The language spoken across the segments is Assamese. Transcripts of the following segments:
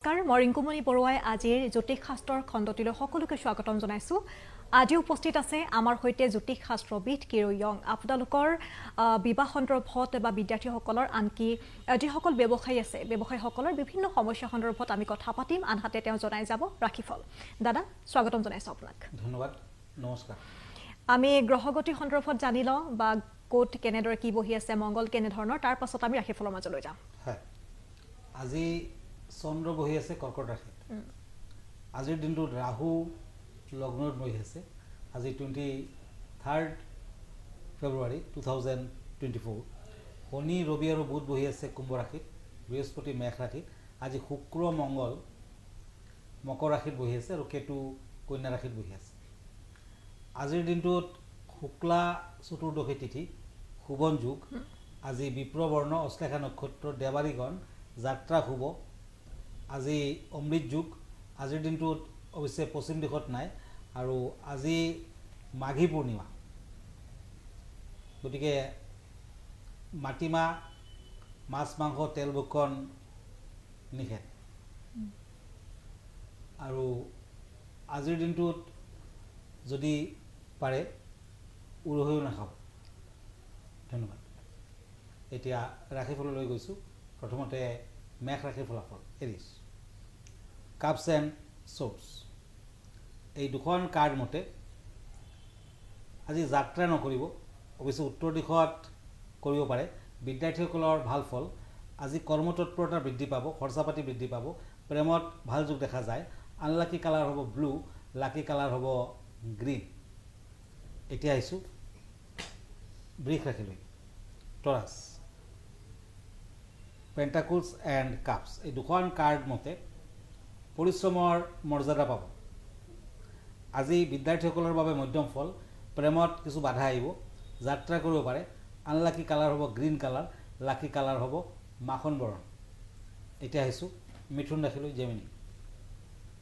মই ৰিংকুমণি বৰুৱাই আজিৰ জ্যোতিষ শাস্ত্ৰৰ খণ্ডটিলৈ সকলোকে স্বাগতম জনাইছো। আজি উপস্থিত আছে আমাৰ সৈতে জ্যোতিষ শাস্ত্ৰবিদ কিৰো ইয়ং। আপোনালোকৰ বিবাহ সন্দৰ্ভত বা বিদ্যাৰ্থীসকলৰ আনকি যিসকল ব্যৱসায়ী আছে ব্যৱসায়ীসকলৰ বিভিন্ন সমস্যা সন্দৰ্ভত আমি কথা পাতিম। আনহাতে তেওঁ জনাই যাব ৰাশিফল। দাদা স্বাগতম জনাইছো আপোনাক। ধন্যবাদ, নমস্কাৰ। আমি গ্ৰহগতি সন্দৰ্ভত জানি লওঁ বা ক'ত কেনেদৰে কি বহি আছে মংগল কেনেধৰণৰ তাৰ পাছত আমি ৰাশিফলৰ মাজলৈ যাম। হয়, আজি চন্দ্ৰ বহি আছে কৰ্কট ৰাশিত। আজিৰ দিনটোত ৰাহু লগ্নত বহি আছে। আজি 23 ফেব্ৰুৱাৰী 2024। শনি, ৰবি আৰু বুধ বহি আছে কুম্ভ ৰাশিত, বৃহস্পতি মেষ ৰাশিত। আজি শুক্ৰ মংগল মকৰ ৰাশিত বহি আছে আৰু কেতু কন্যা ৰাশিত বহি আছে। আজিৰ দিনটোত শুক্লা চতুৰ্দশী তিথি, শুভন যুগ। আজি বিপ্ৰবৰ্ণ, অশ্লেষা নক্ষত্ৰ, দেৱাৰীগণ, যাত্ৰা শুভ। আজি অমৃত যুগ। আজিৰ দিনটোত অৱশ্যে পশ্চিম দিশত নাই আৰু আজি মাঘী পূৰ্ণিমা, গতিকে মাটিমাহ, মাছ মাংস, তেল ভক্ষণ নিষেধ। আৰু আজিৰ দিনটোত যদি পাৰে উৰহীও নাখাব। ধন্যবাদ। এতিয়া ৰাশিফললৈ গৈছোঁ। প্ৰথমতে মেষ ৰাশিৰ ফলাফল। Aries, cups and shorts. এই দুখন কাৰ্ড মতে আজি যাত্ৰা নকৰিব, অৱশ্যে উত্তৰ দিশত কৰিব পাৰে। বিদ্যাৰ্থীসকলৰ ভাল ফল। আজি কৰ্মতৎপৰতা বৃদ্ধি পাব, খৰচা পাতি বৃদ্ধি পাব। প্ৰেমত ভাল যোগ দেখা যায়। আনলাকি কালাৰ হ'ব ব্লু, লাকি কালাৰ হ'ব গ্ৰীণ। এতিয়া আহিছোঁ বৃষ ৰাশিলৈ। টৰাছ, পেণ্টাকুলছ এণ্ড কাপছ। এই দুখন কাৰ্ড মতে পৰিশ্ৰমৰ মৰ্যাদা পাব। আজি বিদ্যাৰ্থীসকলৰ বাবে মধ্যম ফল। প্ৰেমত কিছু বাধা আহিব, যাত্ৰা কৰিব পাৰে। আনলাকি কালাৰ হ'ব গ্ৰীণ কালাৰ, লাকি কালাৰ হ'ব মাখন বৰণ। এতিয়া আহিছোঁ মিথুন ৰাশিলৈ। Gemini,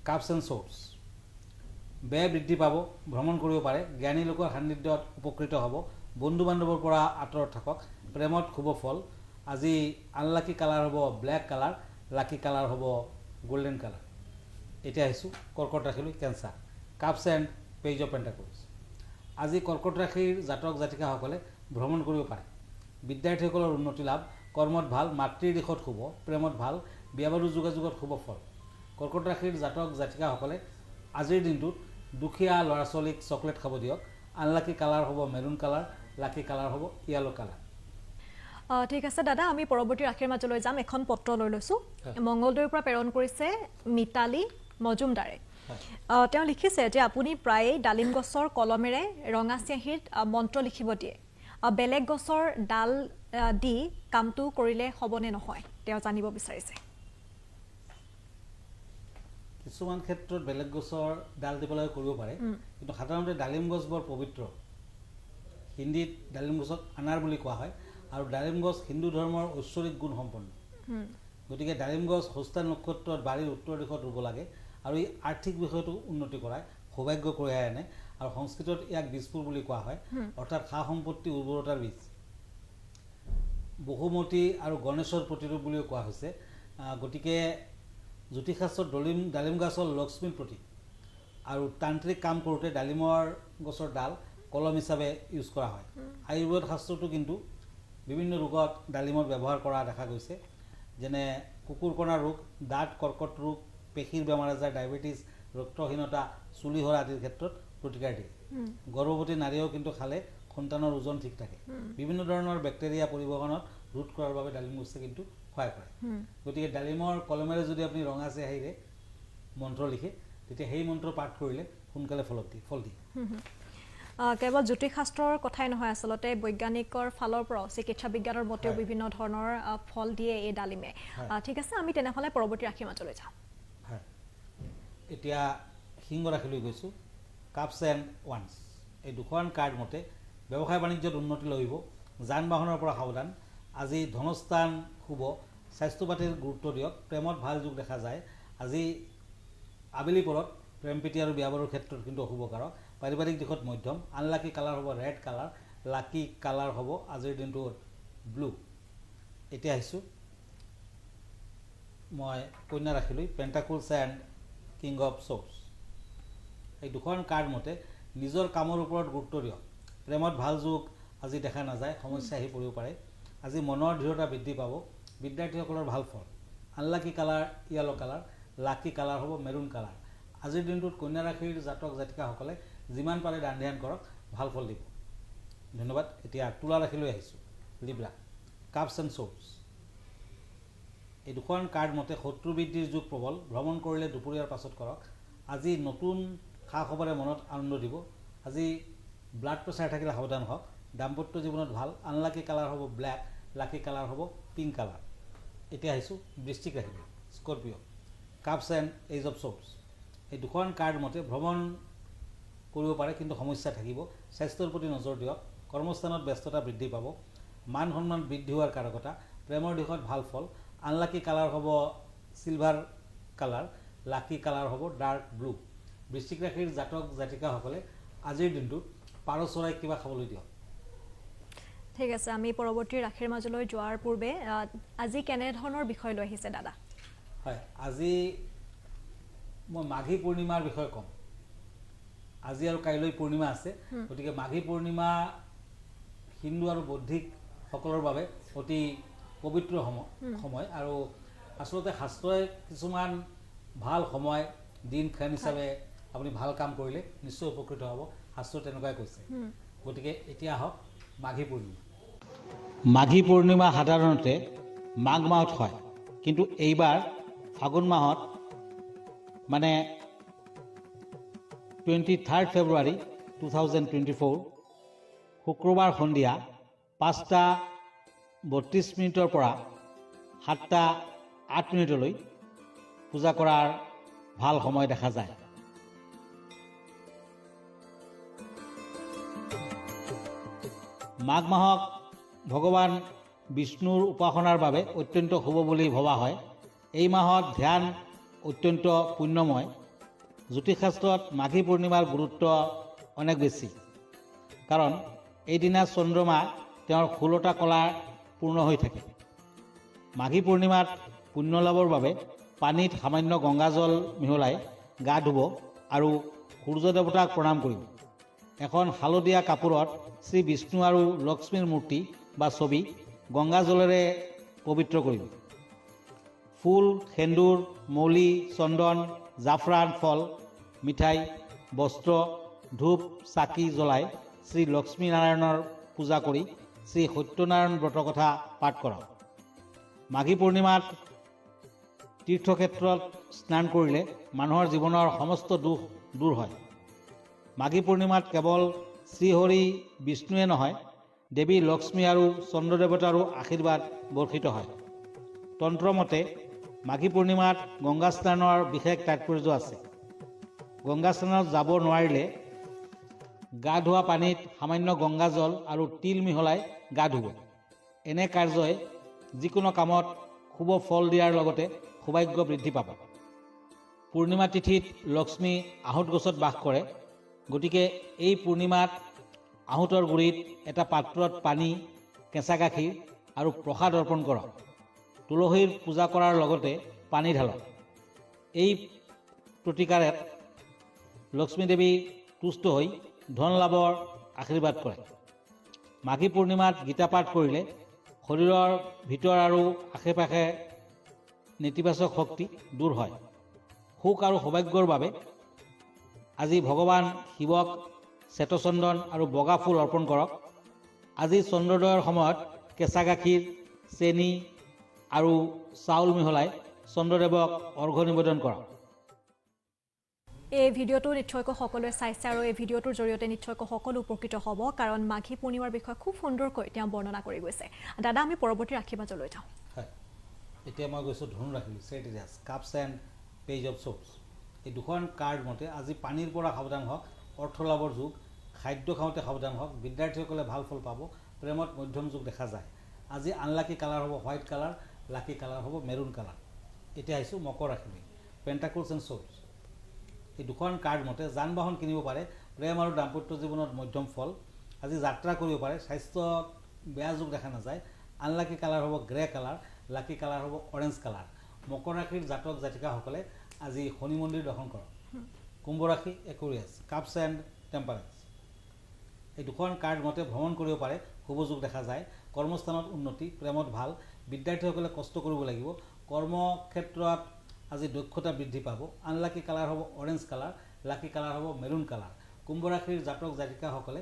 cups and swords. ব্যয় বৃদ্ধি পাব, ভ্ৰমণ কৰিব পাৰে। জ্ঞানী লোকৰ সান্নিধ্যত উপকৃত হ'ব। বন্ধু বান্ধৱৰ পৰা আঁতৰত থাকক। প্ৰেমত শুভ ফল। আজি আনলাকি কালাৰ হ'ব ব্লেক কালাৰ, লাকি কালাৰ হ'ব গল্ডেন কালাৰ। এতিয়া আহিছোঁ কৰ্কট ৰাশিলৈ। Cancer, cups and page of pentacles. আজি কৰ্কট ৰাশিৰ জাতক জাতিকাসকলে ভ্ৰমণ কৰিব পাৰে। বিদ্যাৰ্থীসকলৰ উন্নতি লাভ। কৰ্মত ভাল, মাতৃৰ দিশত শুভ। প্ৰেমত ভাল, বিয়া বাৰু যোগাযোগত শুভ ফল। কৰ্কট ৰাশিৰ জাতক জাতিকাসকলে আজিৰ দিনটোত দুখীয়া ল'ৰা ছোৱালীক চকলেট খাব দিয়ক। আনলাকি কালাৰ হ'ব মেৰুণ কালাৰ, লাকি কালাৰ হ'ব য়েলো কালাৰ। ঠিক আছে দাদা, আমি পৰৱৰ্তী ৰাশিৰ মাজলৈ যাম। এখন পত্ৰ লৈ লৈছোঁ। মংগলদৈৰ পৰা প্ৰেৰণ কৰিছে মিতালী মজুমদাৰে। তেওঁ লিখিছে যে আপুনি প্ৰায়ে ডালিম গছৰ কলমেৰে ৰঙা চিয়াহীত মন্ত্ৰ লিখিব দিয়ে। বেলেগ গছৰ ডাল দি কামটো কৰিলে হ'বনে নহয়, তেওঁ জানিব বিচাৰিছে। কিছুমান ক্ষেত্ৰত বেলেগ গছৰ ডাল দিবলৈ কৰিব পাৰে, কিন্তু সাধাৰণতে ডালিম গছ বৰ পবিত্ৰ। হিন্দীত ডালিম গছক আনাৰ বুলি কোৱা হয় আৰু ডালিম গছ হিন্দু ধৰ্মৰ ঐশ্বৰিক গুণ সম্পন্ন। গতিকে ডালিম গছ হস্তা নক্ষত্ৰত বাৰীৰ উত্তৰ দিশত ৰুব লাগে আৰু এই আৰ্থিক বিষয়টো উন্নতি কৰায়, সৌভাগ্য কঢ়িয়াই আনে। আৰু সংস্কৃতত ইয়াক বীজপুৰ বুলি কোৱা হয়, অৰ্থাৎ সা সম্পত্তি উৰ্বৰতাৰ বীজ। বহুমতী আৰু গণেশৰ প্ৰতিৰূপ বুলিও কোৱা হৈছে। গতিকে জ্যোতিষশাস্ত্ৰত ডালিম গছৰ লক্ষ্মীৰ প্ৰতীক আৰু তান্ত্ৰিক কাম কৰোঁতে ডালিমৰ গছৰ ডাল কলম হিচাপে ইউজ কৰা হয়। আয়ুৰ্বেদ শাস্ত্ৰতো কিন্তু বিভিন্ন ৰোগত ডালিমৰ ব্যৱহাৰ কৰা দেখা গৈছে, যেনে কুকুৰকণা ৰোগ, দাঁত, কৰ্কট ৰোগ, পেশীৰ বেমাৰ আজাৰ, ডায়েবেটিছ, ৰক্তহীনতা, চুলি সৰা আদিৰ ক্ষেত্ৰত প্ৰতিকাৰ দিয়ে। গৰ্ভৱতী নাৰীয়েও কিন্তু খালে সন্তানৰ ওজন ঠিক থাকে। বিভিন্ন ধৰণৰ বেক্টেৰিয়া পৰিবহণত ৰোধ কৰাৰ বাবে ডালিম গছে কিন্তু সহায় কৰে। গতিকে ডালিমৰ কলমেৰে যদি আপুনি ৰঙা চিয়াহীৰে মন্ত্ৰ লিখে, তেতিয়া সেই মন্ত্ৰ পাঠ কৰিলে সোনকালে ফল দিয়ে। কেৱল জ্যোতিষ শাস্ত্ৰৰ কথাই নহয়, আচলতে বৈজ্ঞানিকৰ ফালৰ পৰাও চিকিৎসা বিজ্ঞানৰ মতেও বিভিন্ন ধৰণৰ ফল দিয়ে এই ডালিমে। ঠিক আছে, আমি তেনেহ'লে পৰৱৰ্তী ৰাশিৰ মাজলৈ যাওঁ। হয়, এতিয়া সিংহ ৰাশিলৈ গৈছোঁ। Cups and once. এই দুখন কাৰ্ড মতে ব্যৱসায় বাণিজ্যত উন্নতি লভিব। যান বাহনৰ পৰা সাৱধান। আজি ধনস্থান শুভ। স্বাস্থ্য পাতিৰ গুৰুত্ব দিয়ক। প্ৰেমত ভাল যোগ দেখা যায়। আজি আবেলি পৰত প্ৰেম প্ৰীতি আৰু বিয়া বাৰুৰ ক্ষেত্ৰত কিন্তু অশুভকাৰক। পাৰিবাৰিক দিশত মধ্যম। আনলাকি কালাৰ হ'ব ৰেড কালাৰ, লাকি কালাৰ হ'ব আজিৰ দিনটোত ব্লু। এতিয়া আহিছোঁ মই কন্যা ৰাখিলোঁ পেণ্টাকুলছ এণ্ড কিং অফ চ'ৰ্ডছ। এই দুখন কাৰ্ড মতে নিজৰ কামৰ ওপৰত গুৰুত্ব দিয়ক। প্ৰেমত ভাল যোগ আজি দেখা নাযায়, সমস্যা আহি পৰিব পাৰে। আজি মনৰ দৃঢ়তা বৃদ্ধি পাব। বিদ্যাৰ্থীসকলৰ ভাল ফল। Unlucky colour yellow colour, lucky colour হ'ব মেৰুণ কালাৰ। আজিৰ দিনটোত কন্যা ৰাশিৰ জাতক জাতিকাসকলে যিমান পাৰে দান ধ্যান কৰক, ভাল ফল দিব। ধন্যবাদ। এতিয়া তুলা ৰাশিলৈ আহিছোঁ, লিব্ৰা, কাপছ এণ্ড চ'ৰ্ডছ। এই দুখন কাৰ্ড মতে শত্ৰু বৃদ্ধিৰ যুগ প্ৰবল। ভ্ৰমণ কৰিলে দুপৰীয়াৰ পাছত কৰক। আজি নতুন খা খবৰে মনত আনন্দ দিব। আজি ব্লাড প্ৰেছাৰ থাকিলে সাৱধান হওক। দাম্পত্য জীৱনত ভাল। আনলাকি কালাৰ হ'ব ব্লেক, লাকি কালাৰ হ'ব পিংক কালাৰ। এতিয়া আহিছোঁ বৃশ্চিক ৰাশিলৈ, Scorpio', cups and eight of swords. এই দুখন কাৰ্ড মতে ভ্ৰমণ কৰিব পাৰে কিন্তু সমস্যা থাকিব। স্বাস্থ্যৰ প্ৰতি নজৰ দিয়ক। কৰ্মস্থানত ব্যস্ততা বৃদ্ধি পাব। মান সন্মান বৃদ্ধি হোৱাৰ কাৰকতা। প্ৰেমৰ দিশত ভাল ফল। আনলাকি কালাৰ হ'ব চিলভাৰ কালাৰ, লাকি কালাৰ হ'ব ডাৰ্ক ব্লু। বৃশ্চিক ৰাশিৰ জাতক জাতিকাসকলে আজিৰ দিনটোত পাৰ চৰাইক কিবা খাবলৈ দিয়ক। ঠিক আছে, আমি পৰৱৰ্তী ৰাশিৰ মাজলৈ যোৱাৰ পূৰ্বে আজি কেনেধৰণৰ বিষয় লৈ আহিছে দাদা? হয়, আজি মই মাঘী পূৰ্ণিমাৰ বিষয়ে ক'ম। আজি আৰু কাইলৈ পূৰ্ণিমা আছে, গতিকে মাঘী পূৰ্ণিমা হিন্দু আৰু বৌদ্ধিকসকলৰ বাবে অতি পবিত্ৰ সময় আৰু আচলতে শাস্ত্ৰই কিছুমান ভাল সময় দিন ক্ষণ হিচাপে আপুনি ভাল কাম কৰিলে নিশ্চয় উপকৃত হ'ব, শাস্ত্ৰই তেনেকুৱাই কৈছে। গতিকে এতিয়া আহক মাঘী পূৰ্ণিমা। মাঘী পূৰ্ণিমা সাধাৰণতে মাঘ মাহত হয়, কিন্তু এইবাৰ ফাগুন মাহত মানে 23 ফেব্ৰুৱাৰী 2024 শুক্ৰবাৰ সন্ধিয়া 5:32 পৰা 7:08 পূজা কৰাৰ ভাল সময় দেখা যায়। মাঘ মাহক ভগৱান বিষ্ণুৰ উপাসনাৰ বাবে অত্যন্ত শুভ বুলি ভবা হয়। এই মাহত ধ্যান অত্যন্ত পুণ্যময়। জ্যোতিষশাস্ত্ৰত মাঘী পূৰ্ণিমাৰ গুৰুত্ব অনেক বেছি, কাৰণ এইদিনা চন্দ্ৰমা তেওঁৰ 16টা কলা পূৰ্ণ হৈ থাকে। মাঘী পূৰ্ণিমাত পুণ্য লাভৰ বাবে পানীত সামান্য গংগাজল মিহলাই গা ধুব আৰু সূৰ্য দেৱতাক প্ৰণাম কৰিব। এখন হালধীয়া কাপোৰত শ্ৰী বিষ্ণু আৰু লক্ষ্মীৰ মূৰ্তি বা ছবি গংগাজলেৰে পবিত্ৰ কৰিব। ফুল, সেন্দুৰ, মৌলি, চন্দন, জাফৰান, ফল, মিঠাই, বস্ত্ৰ, ধূপ, চাকি জ্বলাই শ্ৰী লক্ষ্মীনাৰায়ণৰ পূজা কৰি শ্ৰী সত্যনাৰায়ণ ব্ৰতৰ কথা পাঠ কৰক। মাঘী পূৰ্ণিমাত তীৰ্থক্ষেত্ৰত স্নান কৰিলে মানুহৰ জীৱনৰ সমস্ত দুখ দূৰ হয়। মাঘী পূৰ্ণিমাত কেৱল শ্ৰীহৰি বিষ্ণুৱে নহয়, দেৱী লক্ষ্মী আৰু চন্দ্ৰদেৱতাৰো আশীৰ্বাদ বৰ্ষিত হয়। তন্ত্ৰমতে মাঘী পূৰ্ণিমাত গংগা স্নানৰ বিশেষ তাৎপৰ্য আছে। গংগা স্নানত যাব নোৱাৰিলে গা ধোৱা পানীত সামান্য গংগাজল আৰু তিল মিহলাই গা ধুব। এনে কাৰ্যই যিকোনো কামত শুভ ফল দিয়াৰ লগতে সৌভাগ্য বৃদ্ধি পাব। পূৰ্ণিমা তিথিত লক্ষ্মী আহুত গছত বাস কৰে, গতিকে এই পূৰ্ণিমাত আহুতৰ গুৰিত এটা পাত্ৰত পানী, কেঁচা গাখীৰ আৰু প্ৰসাদ অৰ্পণ কৰক। তুলসীৰ পূজা কৰাৰ লগতে পানী ঢালক। এই প্ৰতিকাৰে লক্ষ্মী দেৱী তুষ্ট হৈ ধন লাভৰ আশীৰ্বাদ কৰে। মাঘী পূৰ্ণিমাত গীতা পাঠ কৰিলে শৰীৰৰ ভিতৰ আৰু আশে পাশে নেতিবাচক শক্তি দূৰ হয়। সুখ আৰু সৌভাগ্যৰ বাবে আজি ভগৱান শিৱক শ্বেতচন্দন আৰু বগা ফুল অৰ্পণ কৰক। আজি চন্দ্ৰোদয়ৰ সময়ত কেঁচা গাখীৰ, চেনি আৰু চাউল মিহলাই চন্দ্ৰদেৱক অৰ্ঘ্য নিবেদন কৰক। এই ভিডিঅ'টো নিশ্চয়কৈ সকলোৱে চাইছে আৰু এই ভিডিঅ'টোৰ জৰিয়তে নিশ্চয়কৈ সকলো উপকৃত হ'ব, কাৰণ মাঘী পূৰ্ণিমাৰ বিষয়ে খুব সুন্দৰকৈ তেওঁ বৰ্ণনা কৰি গৈছে। দাদা, আমি পৰৱৰ্তী ৰাশি মাজলৈ যাওঁ। হয়, এতিয়া মই গৈছোঁ ধনু ৰাশিলৈ, ছেজিটেৰিয়াছ, cups and page of swords. এই দুখন কাৰ্ড মতে আজি পানীৰ পৰা সাৱধান হওক। অৰ্থ লাভৰ যুগ। খাদ্য খাওঁতে সাৱধান হওক। বিদ্যাৰ্থীসকলে ভাল ফল পাব। প্ৰেমত মধ্যম যুগ দেখা যায়। আজি আনলাকি কালাৰ হ'ব হোৱাইট কালাৰ, লাকি কালাৰ হ'ব মেৰুণ কালাৰ। এতিয়া আহিছোঁ মকৰ ৰাশিলৈ, পেণ্টাকুলছ এণ্ড চ'ৰ্ডছ। এই দুখন কাৰ্ড মতে যান বাহন কিনিব পাৰে। প্ৰেম আৰু দাম্পত্য জীৱনত মধ্যম ফল। আজি যাত্ৰা কৰিব পাৰে। স্বাস্থ্য বেয়া যুগ দেখা নাযায়। আনলাকি কালাৰ হ'ব গ্ৰে কালাৰ, লাকি কালাৰ হ'ব অৰেঞ্জ কালাৰ। মকৰ ৰাশিৰ জাতক জাতিকাসকলে আজি শনি মন্দিৰ দৰ্শন কৰক। কুম্ভ ৰাশি একুৰিয়াছ, কাপছ এণ্ড টেম্পাৰেন্স। এই দুখন কাৰ্ড মতে ভ্ৰমণ কৰিব পাৰে, শুভযোগ দেখা যায়। কৰ্মস্থানত উন্নতি, প্ৰেমত ভাল। বিদ্যাৰ্থীসকলে কষ্ট কৰিব লাগিব। কৰ্মক্ষেত্ৰত আজি দক্ষতা বৃদ্ধি পাব। আনলাকি কালাৰ হ'ব অৰেঞ্জ কালাৰ, লাকি কালাৰ হ'ব মেৰুণ কালাৰ। কুম্ভ ৰাশিৰ জাতক জাতিকাসকলে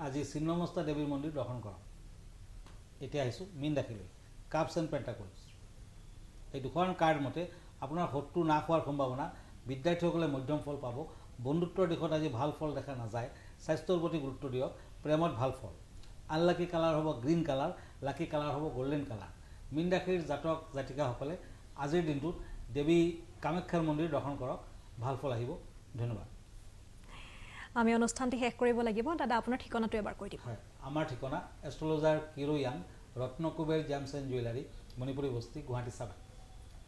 আজি ছিন্নমস্তা দেৱীৰ মন্দিৰ দৰ্শন কৰক। এতিয়া আহিছোঁ মীন ৰাশিলৈ, কাপছ এণ্ড পেণ্টাকলছ। এই দুখন কাৰ্ড মতে আপোনাৰ শত্ৰু নাশ হোৱাৰ সম্ভাৱনা। বিদ্যাৰ্থীসকলে মধ্যম ফল পাব। বন্ধুত্বৰ দিশত আজি ভাল ফল দেখা নাযায়। স্বাস্থ্যৰ প্ৰতি গুৰুত্ব দিয়ক, প্ৰেমত ভাল ফল। আনলাকি কালাৰ হ'ব গ্ৰীণ কালাৰ, লাকি কালাৰ হ'ব গল্ডেন কালাৰ। মীন ৰাশিৰ জাতক জাতিকাসকলে আজিৰ দিনটোত দেৱী কামাখ্যাৰ মন্দিৰ দৰ্শন কৰক, ভাল ফল আহিব। ধন্যবাদ। আমি অনুষ্ঠানটি শেষ কৰিব লাগিব। দাদা আপোনাৰ ঠিকনাটো এবাৰ কৈ দিব। হয়, আমাৰ ঠিকনা এষ্ট্ৰলজাৰ কিৰো য়াং, Ratnakuber gems and jewellery, Manipuri Basti, Guwahati 7।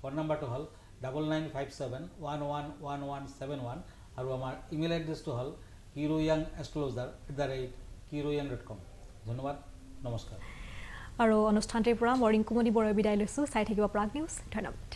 Phone নম্বৰটো হ'ল 9957111171 আৰু আমাৰ ইমেইল এড্ৰেছটো হ'ল kiroyangastrologer@kiroyang.com। ধন্যবাদ, নমস্কাৰ। আৰু অনুষ্ঠানটিৰ পৰা মই ৰিংকুমণি বৰাই বিদায় লৈছোঁ। চাই থাকিব প্ৰাগ নিউজ। ধন্যবাদ।